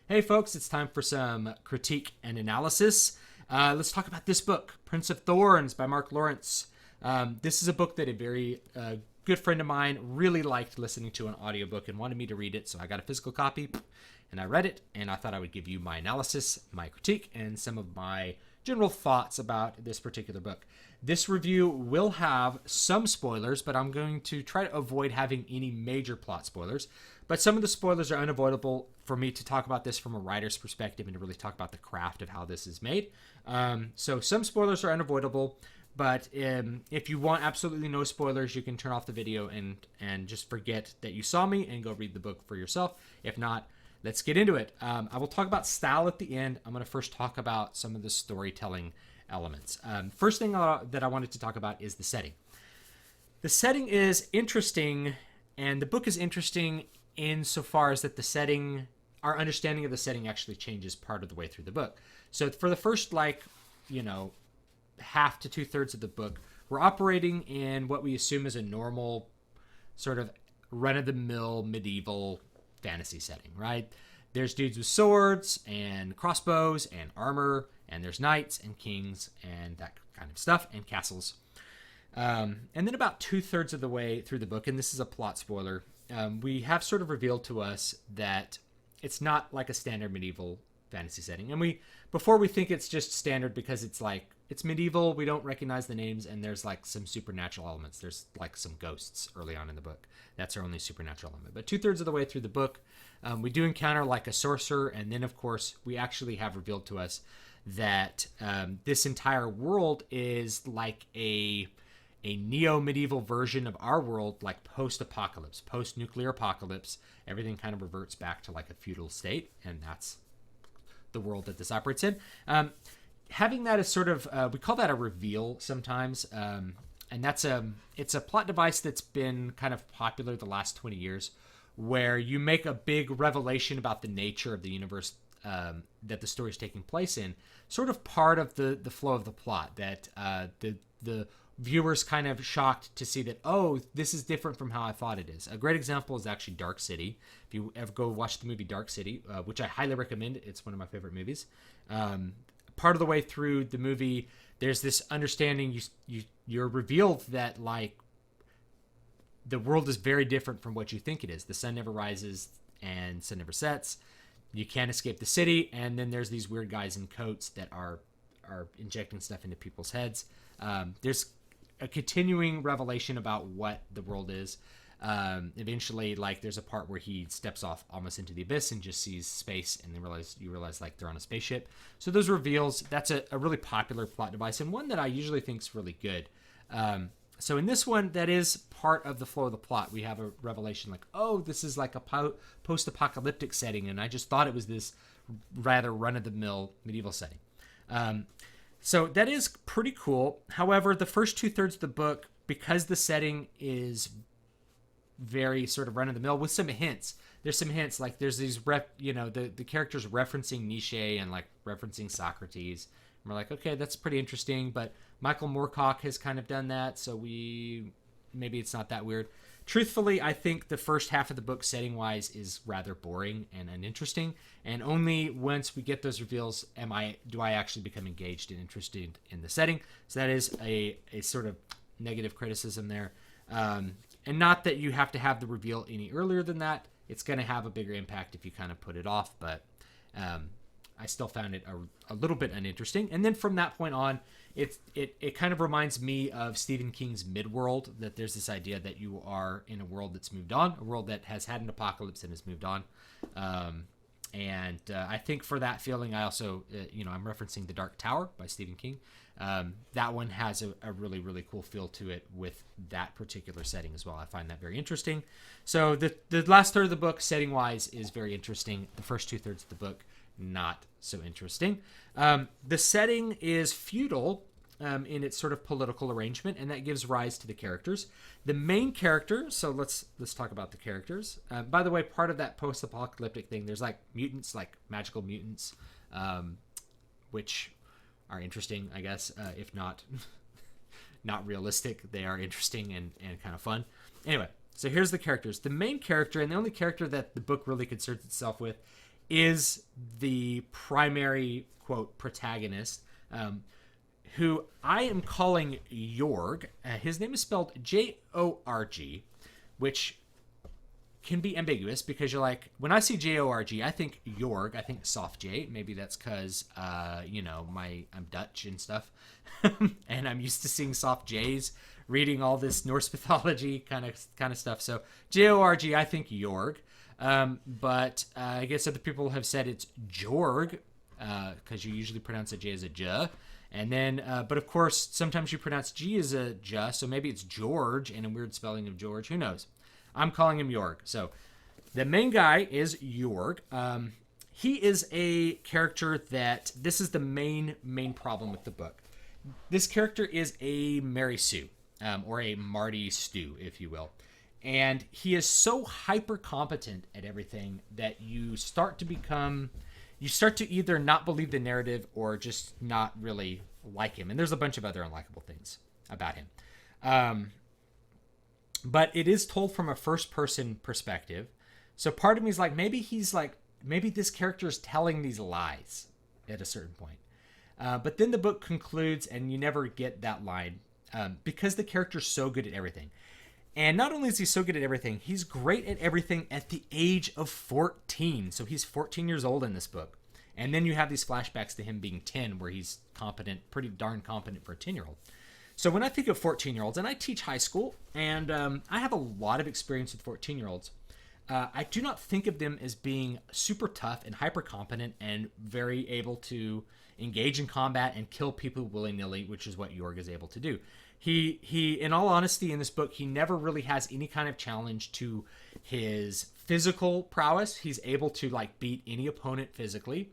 Hey folks, it's time for some critique and analysis. Let's talk about this book, Prince of Thorns by Mark Lawrence. This is a book that a very good friend of mine really liked listening to an audiobook and wanted me to read it, so I got a physical copy and I read it, and I thought I would give you my analysis, my critique, and some of my general thoughts about this particular book. This review will have some spoilers, but I'm going to try to avoid having any major plot spoilers. But some of the spoilers are unavoidable for me to talk about this from a writer's perspective and to really talk about the craft of how this is made. So some spoilers are unavoidable, but if you want absolutely no spoilers, you can turn off the video and just forget that you saw me and go read the book for yourself. If not, let's get into it. I will talk about style at the end. I'm going to first talk about some of the storytelling elements. First thing that I wanted to talk about is the setting. The setting is interesting, and the book is interesting insofar as that the setting, our understanding of the setting actually changes part of the way through the book. So for the first, half to 2/3 of the book, we're operating in what we assume is a normal sort of run-of-the-mill medieval fantasy setting, right? There's dudes with swords and crossbows and armor, and there's knights and kings and that kind of stuff, and castles. And then about 2/3 of the way through the book, and this is a plot spoiler, we have sort of revealed to us that it's not like a standard medieval fantasy setting. And before we think it's just standard because it's medieval, we don't recognize the names, and there's some supernatural elements. There's some ghosts early on in the book. That's our only supernatural element. But 2/3 of the way through the book, we do encounter a sorcerer, and then of course we actually have revealed to us that this entire world is like a neo-medieval version of our world, post-apocalypse, post-nuclear apocalypse. Everything kind of reverts back to a feudal state, and that's the world that this operates in. Having that as sort of, we call that a reveal sometimes, and it's a plot device that's been kind of popular the last 20 years, where you make a big revelation about the nature of the universe that the story is taking place in, sort of part of the flow of the plot, that the viewers kind of shocked to see that, oh, this is different from how I thought it is. A great example is actually Dark City. If you ever go watch the movie Dark City, which I highly recommend, it's one of my favorite movies. Part of the way through the movie, there's this understanding, you're revealed that the world is very different from what you think it is. The sun never rises and sun never sets. You can't escape the city, and then there's these weird guys in coats that are injecting stuff into people's heads. There's a continuing revelation about what the world is. Eventually, there's a part where he steps off almost into the abyss and just sees space, and then you realize they're on a spaceship. So those reveals, that's a really popular plot device, and one that I usually think is really good. So in this one, that is part of the flow of the plot. We have a revelation oh, this is a post-apocalyptic setting, and I just thought it was this rather run-of-the-mill medieval setting. So that is pretty cool. However, the first 2/3 of the book, because the setting is very sort of run-of-the-mill with some hints. There's some hints, there's these the characters referencing Nietzsche and referencing Socrates. And we're okay, that's pretty interesting, but Michael Moorcock has kind of done that, so maybe it's not that weird. Truthfully, I think the first half of the book, setting-wise, is rather boring and uninteresting, and only once we get those reveals do I actually become engaged and interested in the setting. So that is a sort of negative criticism there. And not that you have to have the reveal any earlier than that. It's going to have a bigger impact if you kind of put it off, but I still found it a little bit uninteresting. And then from that point on, it kind of reminds me of Stephen King's Midworld, that there's this idea that you are in a world that's moved on, a world that has had an apocalypse and has moved on. And I think for that feeling, I also, I'm referencing The Dark Tower by Stephen King. That one has a really, really cool feel to it with that particular setting as well. I find that very interesting. So the last third of the book, setting-wise, is very interesting. The first 2/3 of the book, not so interesting. The setting is feudal in its sort of political arrangement, and that gives rise to the characters. The main character, so let's talk about the characters. By the way, part of that post-apocalyptic thing, there's mutants, magical mutants, which are interesting, I guess, if not not realistic. They are interesting and kind of fun. Anyway, so here's the characters. The main character, and the only character that the book really concerns itself with, is the primary, quote, protagonist, who I am calling Jorg. His name is spelled Jorg, which can be ambiguous because you're like, when I see Jorg, I think Jorg, I think soft J. Maybe that's because, I'm Dutch and stuff, and I'm used to seeing soft J's, reading all this Norse mythology kind of stuff. So Jorg, I think Jorg. But I guess other people have said it's Jorg, because you usually pronounce a J as a J. And then, but of course, sometimes you pronounce G as a J, so maybe it's George and a weird spelling of George. Who knows? I'm calling him Jorg. So the main guy is Jorg. He is a character that, this is the main problem with the book. This character is a Mary Sue, or a Marty Stew, if you will. And he is so hyper competent at everything that you start to either not believe the narrative or just not really like him. And there's a bunch of other unlikable things about him. But it is told from a first person perspective. So part of me is like, maybe this character is telling these lies at a certain point. But then the book concludes and you never get that line, because the character's so good at everything. And not only is he so good at everything, he's great at everything at the age of 14. So he's 14 years old in this book. And then you have these flashbacks to him being 10, where he's competent, pretty darn competent for a 10-year-old. So when I think of 14-year-olds, and I teach high school, and I have a lot of experience with 14-year-olds, I do not think of them as being super tough and hyper competent and very able to engage in combat and kill people willy-nilly, which is what Jorg is able to do. He, in all honesty, in this book, he never really has any kind of challenge to his physical prowess. He's able to beat any opponent physically.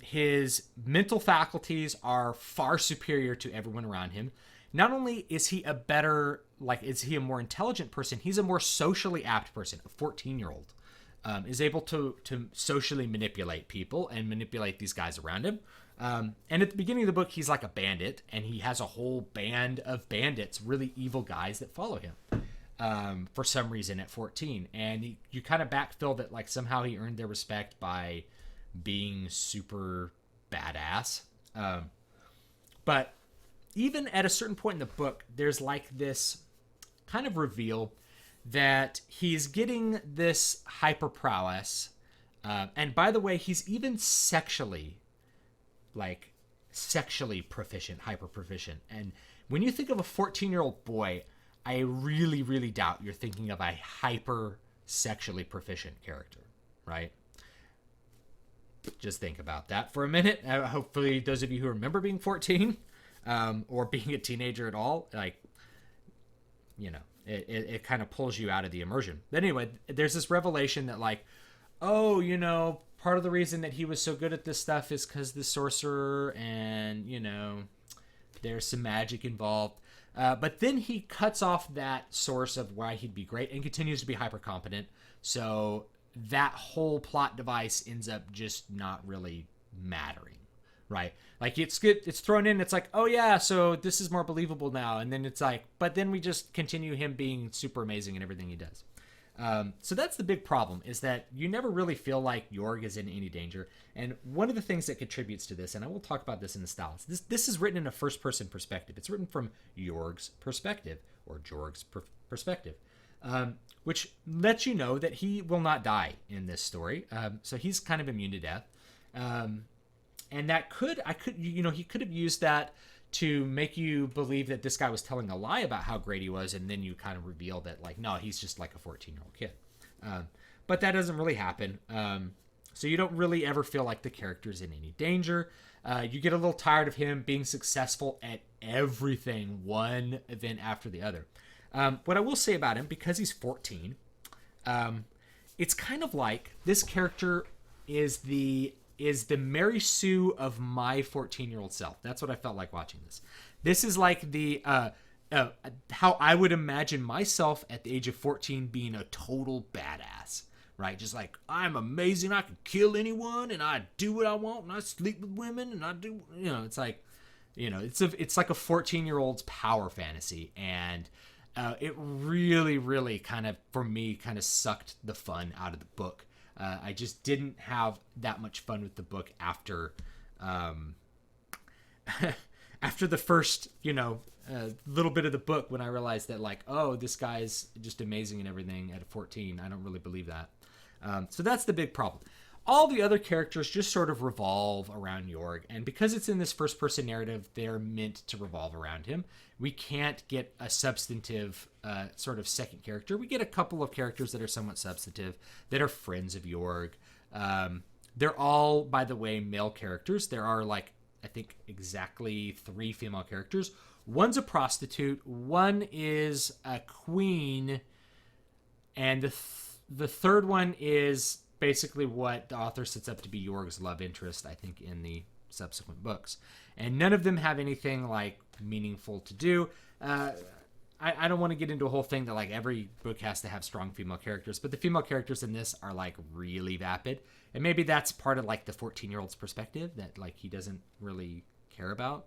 His mental faculties are far superior to everyone around him. Not only is he is he a more intelligent person, he's a more socially apt person. A 14-year-old is able to socially manipulate people and manipulate these guys around him. And at the beginning of the book, he's like a bandit, and he has a whole band of bandits, really evil guys that follow him for some reason at 14. And you kind of backfill that somehow he earned their respect by being super badass. But even at a certain point in the book, there's this kind of reveal that he's getting this hyper prowess. And by the way, he's even sexually proficient, hyper proficient. And when you think of a 14-year-old boy, I really, really doubt you're thinking of a hyper sexually proficient character, right? Just think about that for a minute. Hopefully those of you who remember being 14 or being a teenager at all, it kind of pulls you out of the immersion. But anyway, there's this revelation that part of the reason that he was so good at this stuff is because the sorcerer and, there's some magic involved. But then he cuts off that source of why he'd be great and continues to be hyper competent. So that whole plot device ends up just not really mattering, right? It's good. It's thrown in. It's oh yeah, so this is more believable now. And then it's but then we just continue him being super amazing in everything he does. So that's the big problem, is that you never really feel like Jorg is in any danger. And one of the things that contributes to this, and I will talk about this in the styles, this is written in a first-person perspective. It's written from Jorg's perspective, or Jorg's perspective, which lets you know that he will not die in this story. So he's kind of immune to death. And that he could have used that to make you believe that this guy was telling a lie about how great he was, and then you kind of reveal that no, he's just like a 14-year-old kid. But that doesn't really happen. So you don't really ever feel like the character's in any danger. You get a little tired of him being successful at everything, one event after the other. What I will say about him, because he's 14, it's kind of like this character is the Mary Sue of my 14-year-old self. That's what I felt like watching this. This is the how I would imagine myself at the age of 14 being a total badass, right? Just I'm amazing. I can kill anyone, and I do what I want, and I sleep with women, and I do, it's it's like a 14-year-old's power fantasy, and it really, really kind of, for me, kind of sucked the fun out of the book. I just didn't have that much fun with the book after after the first, little bit of the book, when I realized that, like, oh, this guy's just amazing and everything at 14. I don't really believe that. So that's the big problem. All the other characters just sort of revolve around Jorg, and because it's in this first-person narrative, they're meant to revolve around him. We can't get a substantive sort of second character. We get a couple of characters that are somewhat substantive, that are friends of Jorg. They're all, by the way, male characters. There are, like, I think exactly 3 female characters. One's a prostitute, one is a queen, and the third one is basically what the author sets up to be Jorg's love interest, I think, in the subsequent books. And none of them have anything, like, meaningful to do. I don't want to get into a whole thing that, like, every book has to have strong female characters, but the female characters in this are, like, really vapid. And maybe that's part of, like, the 14-year-old's perspective, that, like, he doesn't really care about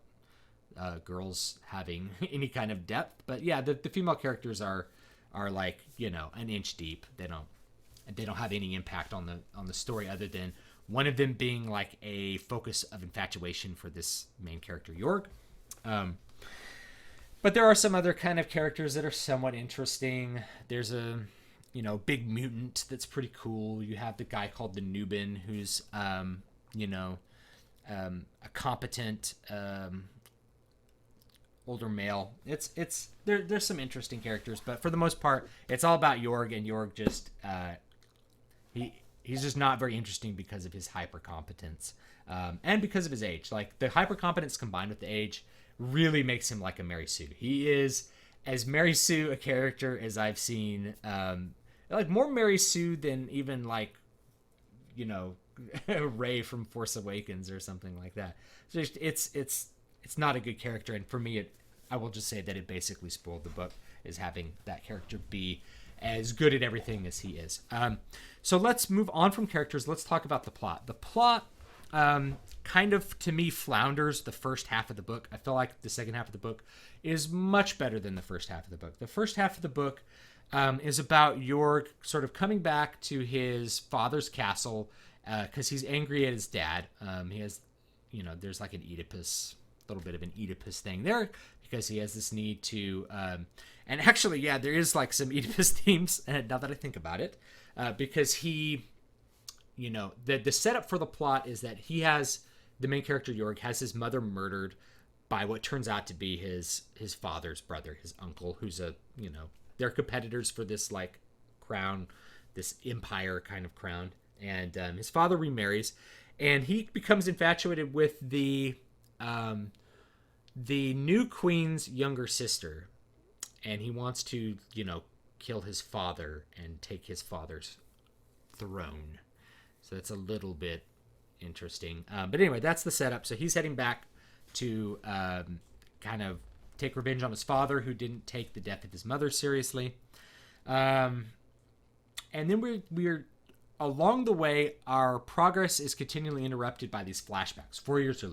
girls having any kind of depth. But yeah, the female characters are like, an inch deep. They don't have any impact on the story, other than one of them being like a focus of infatuation for this main character, Jorg. But there are some other kind of characters that are somewhat interesting. There's a big mutant that's pretty cool. You have the guy called the Nuban, who's a competent older male. There's some interesting characters, but for the most part, it's all about Jorg, and Jorg just he's just not very interesting because of his hyper competence, and because of his age. Like, the hyper competence combined with the age really makes him like a Mary Sue. He is as Mary Sue a character as I've seen, like more Mary Sue than even, like, Rey from Force Awakens or something like that. So it's not a good character, and for me, I will just say that it basically spoiled the book, is having that character be as good at everything as he is. So let's move on from characters. Let's talk about the plot. The plot kind of, to me, flounders the first half of the book. I feel like the second half of the book is much better than the first half of the book. The first half of the book is about Jorg sort of coming back to his father's castle because he's angry at his dad. He has, there's like little bit of an Oedipus thing there, because he has this need to and actually, yeah, there is like some Oedipus themes now that I think about it, because he, the setup for the plot is that the main character Jorg has his mother murdered by what turns out to be his father's brother, his uncle, who's they're competitors for this, like, crown, this empire kind of crown, and his father remarries, and he becomes infatuated with the new queen's younger sister, and he wants to, kill his father and take his father's throne. So that's a little bit interesting. But anyway, that's the setup. So he's heading back to kind of take revenge on his father, who didn't take the death of his mother seriously. And then we're along the way, our progress is continually interrupted by these flashbacks. 4 years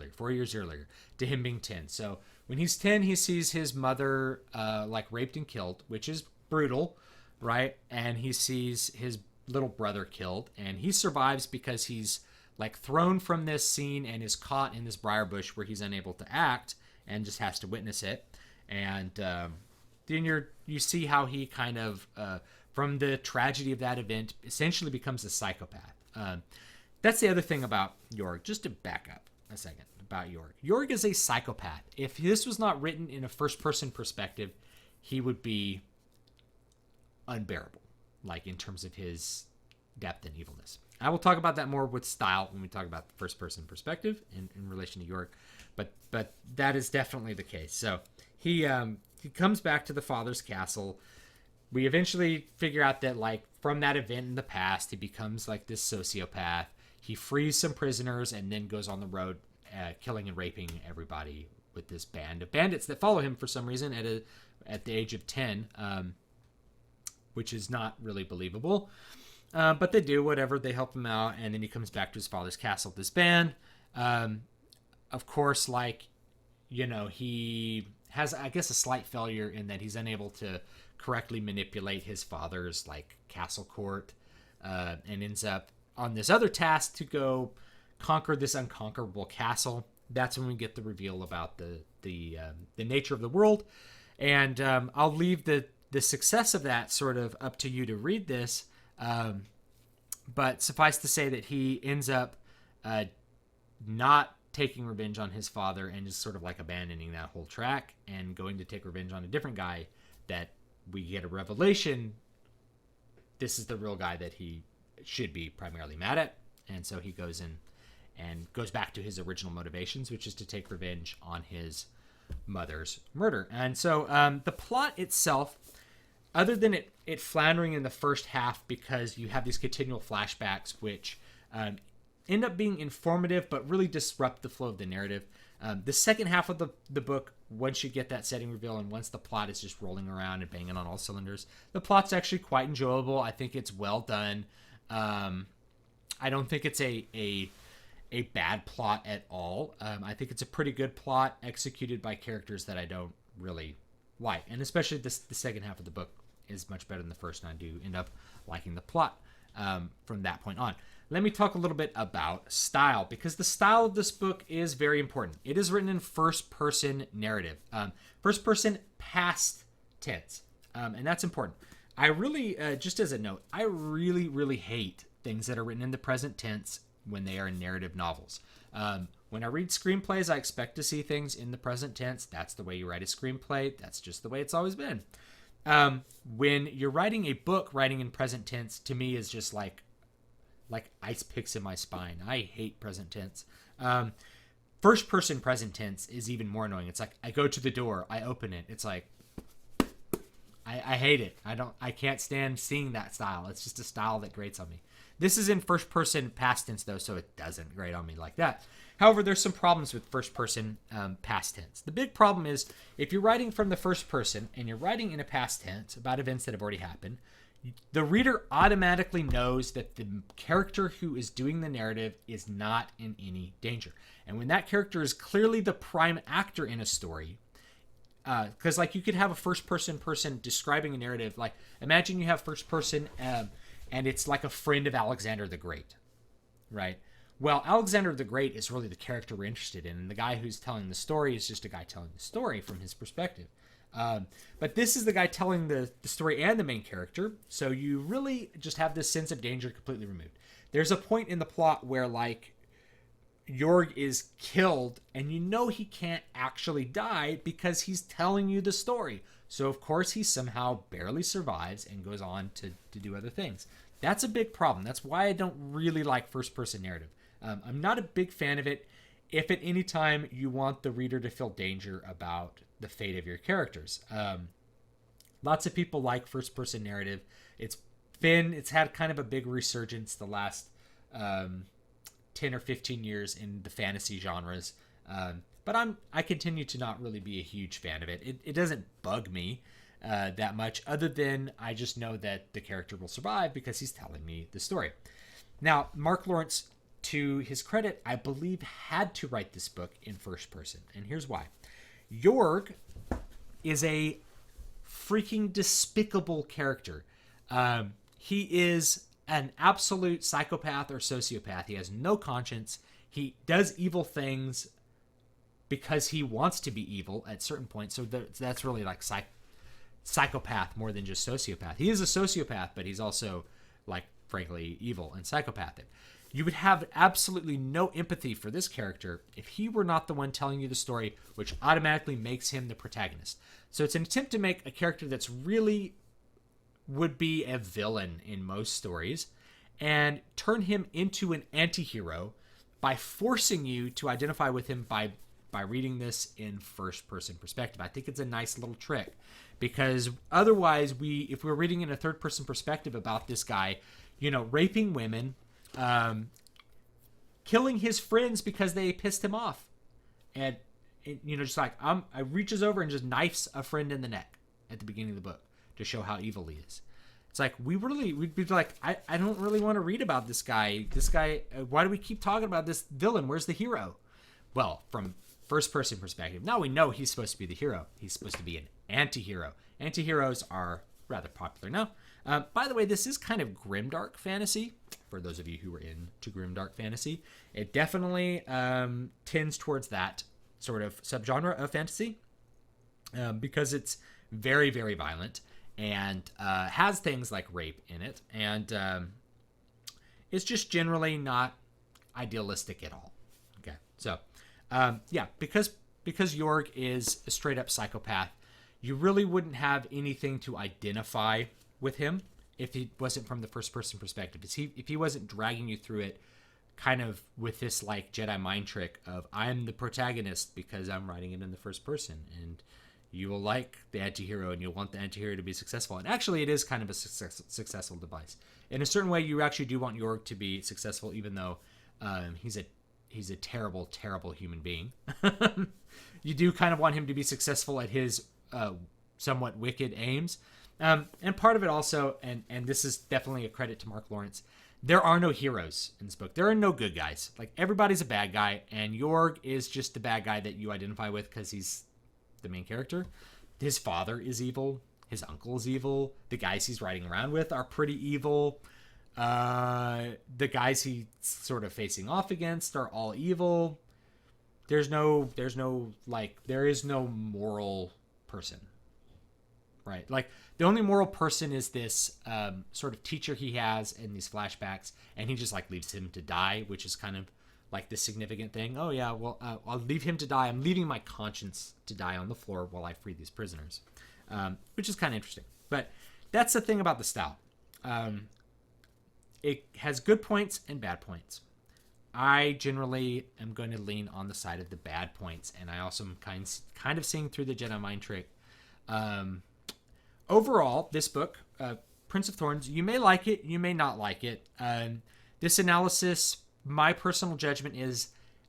earlier, to him being 10. So when he's 10, he sees his mother like raped and killed, which is brutal, right? And he sees his little brother killed, and he survives because he's like thrown from this scene and is caught in this briar bush where he's unable to act and just has to witness it. And then you see how he kind of from the tragedy of that event, essentially becomes a psychopath. That's the other thing about Jorg. Just to back up a second about Jorg. Jorg is a psychopath. If this was not written in a first-person perspective, he would be unbearable, like in terms of his depth and evilness. I will talk about that more with style when we talk about the first-person perspective in relation to Jorg, but that is definitely the case. So he comes back to the father's castle. We eventually figure out that, like, from that event in the past, he becomes like this sociopath. He frees some prisoners and then goes on the road killing and raping everybody with this band of bandits that follow him for some reason at the age of 10, which is not really believable. But they do, whatever. They help him out, and then he comes back to his father's castle with this band. Of course, like, he has, I guess, a slight failure in that he's unable to correctly manipulate his father's, like, castle court, and ends up on this other task to go conquer this unconquerable castle. That's when we get the reveal about the nature of the world. And I'll leave the success of that sort of up to you to read this. But suffice to say that he ends up not taking revenge on his father and just sort of like abandoning that whole track and going to take revenge on a different guy that we get a revelation. This is the real guy that he should be primarily mad at. And so he goes in and goes back to his original motivations, which is to take revenge on his mother's murder. And so the plot itself, other than it floundering in the first half because you have these continual flashbacks, which end up being informative but really disrupt the flow of the narrative. The second half of the book, once you get that setting reveal and once the plot is just rolling around and banging on all cylinders, the plot's actually quite enjoyable. I think it's well done. I don't think it's a bad plot at all. I think it's a pretty good plot executed by characters that I don't really like. And especially the second half of the book is much better than the first, and I do end up liking the plot from that point on. Let me talk a little bit about style, because the style of this book is very important. It is written in first-person narrative, first-person past tense, and that's important. I really, just as a note, I really, really hate things that are written in the present tense when they are in narrative novels. When I read screenplays, I expect to see things in the present tense. That's the way you write a screenplay. That's just the way it's always been. When you're writing a book, writing in present tense, to me, is just like ice picks in my spine. I hate present tense. First person present tense is even more annoying. It's like, I go to the door, I open it. It's like, I hate it. I can't stand seeing that style. It's just a style that grates on me. This is in first person past tense though, so it doesn't grate on me like that. However, there's some problems with first person past tense. The big problem is if you're writing from the first person and you're writing in a past tense about events that have already happened, the reader automatically knows that the character who is doing the narrative is not in any danger. And when that character is clearly the prime actor in a story, because like you could have a first person describing a narrative, like imagine you have first person and it's like a friend of Alexander the Great, right? Well, Alexander the Great is really the character we're interested in, and the guy who's telling the story is just a guy telling the story from his perspective. But this is the guy telling the story and the main character, so you really just have this sense of danger completely removed. There's a point in the plot where, like, Jorg is killed, and you know he can't actually die because he's telling you the story. So, of course, he somehow barely survives and goes on to do other things. That's a big problem. That's why I don't really like first-person narrative. I'm not a big fan of it if at any time you want the reader to feel danger about the fate of your characters. Lots of people like first-person narrative. It's had kind of a big resurgence the last 10 or 15 years in the fantasy genres. But I continue to not really be a huge fan of it. It doesn't bug me that much, other than I just know that the character will survive because he's telling me the story. Now, Mark Lawrence, to his credit, I believe had to write this book in first person, and here's why. Jorg is a freaking despicable character. He is an absolute psychopath or sociopath. He has no conscience. He does evil things because he wants to be evil at certain points. So that's really like psychopath more than just sociopath. He is a sociopath, but he's also, like, frankly, evil and psychopathic. You would have absolutely no empathy for this character if he were not the one telling you the story, which automatically makes him the protagonist. So it's an attempt to make a character that's really would be a villain in most stories and turn him into an anti-hero by forcing you to identify with him by reading this in first-person perspective. I think it's a nice little trick, because otherwise if we're reading in a third-person perspective about this guy, raping women, killing his friends because they pissed him off, and just like I reaches over and just knifes a friend in the neck at the beginning of the book to show how evil he is. It's like we'd be like, I don't really want to read about this guy. Why do we keep talking about this villain? Where's the hero? Well, from first person perspective, now we know he's supposed to be the hero. He's supposed to be an anti-hero. Anti-heroes are rather popular now. By the way, this is kind of grimdark fantasy. for those of you who are into grimdark fantasy. It definitely tends towards that sort of subgenre of fantasy because it's very, very violent and has things like rape in it. And it's just generally not idealistic at all. Okay, so yeah, because Jorg is a straight up psychopath, you really wouldn't have anything to identify with him if he wasn't from the first person perspective. If he wasn't dragging you through it kind of with this like Jedi mind trick of I'm the protagonist because I'm writing it in the first person, and you will like the anti-hero and you'll want the anti-hero to be successful. And actually it is kind of a successful device. In a certain way, you actually do want Jorg to be successful, even though he's a terrible, terrible human being. You do kind of want him to be successful at his somewhat wicked aims. And part of it also, and this is definitely a credit to Mark Lawrence, there are no heroes in this book. There are no good guys. Like, everybody's a bad guy, and Jorg is just the bad guy that you identify with because he's the main character. His father is evil. His uncle is evil. The guys he's riding around with are pretty evil. The guys he's sort of facing off against are all evil. There is no moral person, right? Like, the only moral person is this sort of teacher he has in these flashbacks, and he just like leaves him to die, which is kind of like the significant thing. Oh yeah, well, I'll leave him to die. I'm leaving my conscience to die on the floor while I free these prisoners, which is kind of interesting. But that's the thing about the style. It has good points and bad points. I generally am going to lean on the side of the bad points, and I also am kind of seeing through the Jedi mind trick. Overall, this book, Prince of Thorns, you may like it, you may not like it. This analysis, my personal judgment is,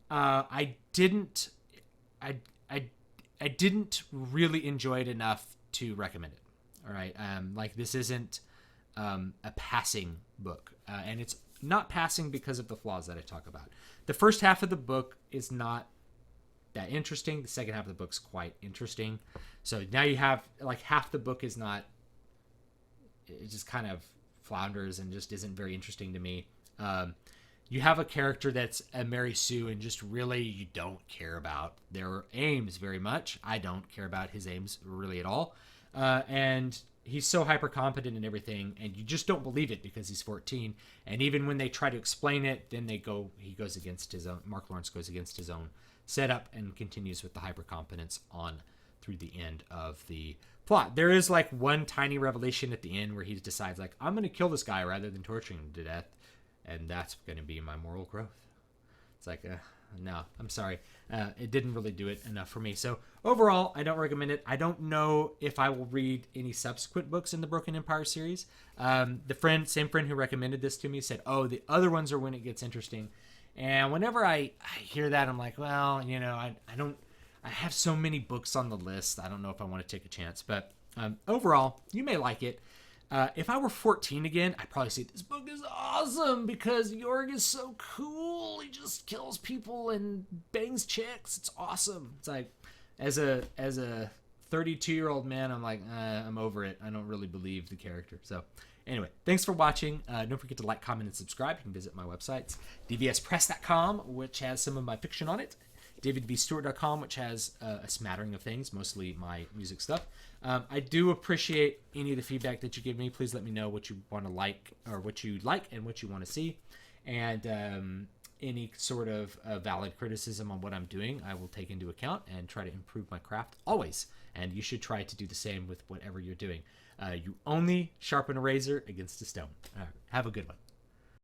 I didn't really enjoy it enough to recommend it. All right, like, this isn't a passing book, and it's not passing because of the flaws that I talk about. The first half of the book is not that interesting. The second half of the book's quite interesting. So now you have like half the book is not, it just kind of flounders and just isn't very interesting to me. You have a character that's a Mary Sue, and just really you don't care about their aims very much. I don't care about his aims really at all. And he's so hyper competent in everything, and you just don't believe it because he's 14. And even when they try to explain it, then he goes against his own, Mark Lawrence goes against his own setup and continues with the hyper competence on through the end of the plot. There is like one tiny revelation at the end where he decides like, I'm going to kill this guy rather than torturing him to death, and that's going to be my moral growth. It's like, no, I'm sorry. It didn't really do it enough for me. So overall, I don't recommend it. I don't know if I will read any subsequent books in the Broken Empire series. The same friend who recommended this to me said, oh, the other ones are when it gets interesting. And whenever I hear that, I'm like, well, you know, I have so many books on the list. I don't know if I want to take a chance. But overall, you may like it. If I were 14 again, I'd probably say this book is awesome because Jorg is so cool. He just kills people and bangs chicks. It's awesome. It's like, as a 32-year-old man, I'm like, I'm over it. I don't really believe the character. So anyway, thanks for watching. Don't forget to like, comment, and subscribe. You can visit my websites, dvspress.com, which has some of my fiction on it, davidbstewart.com, which has a smattering of things, mostly my music stuff. I do appreciate any of the feedback that you give me. Please let me know what you want to like, or what you like and what you want to see. And any sort of valid criticism on what I'm doing, I will take into account and try to improve my craft always. And you should try to do the same with whatever you're doing. You only sharpen a razor against a stone. Have a good one.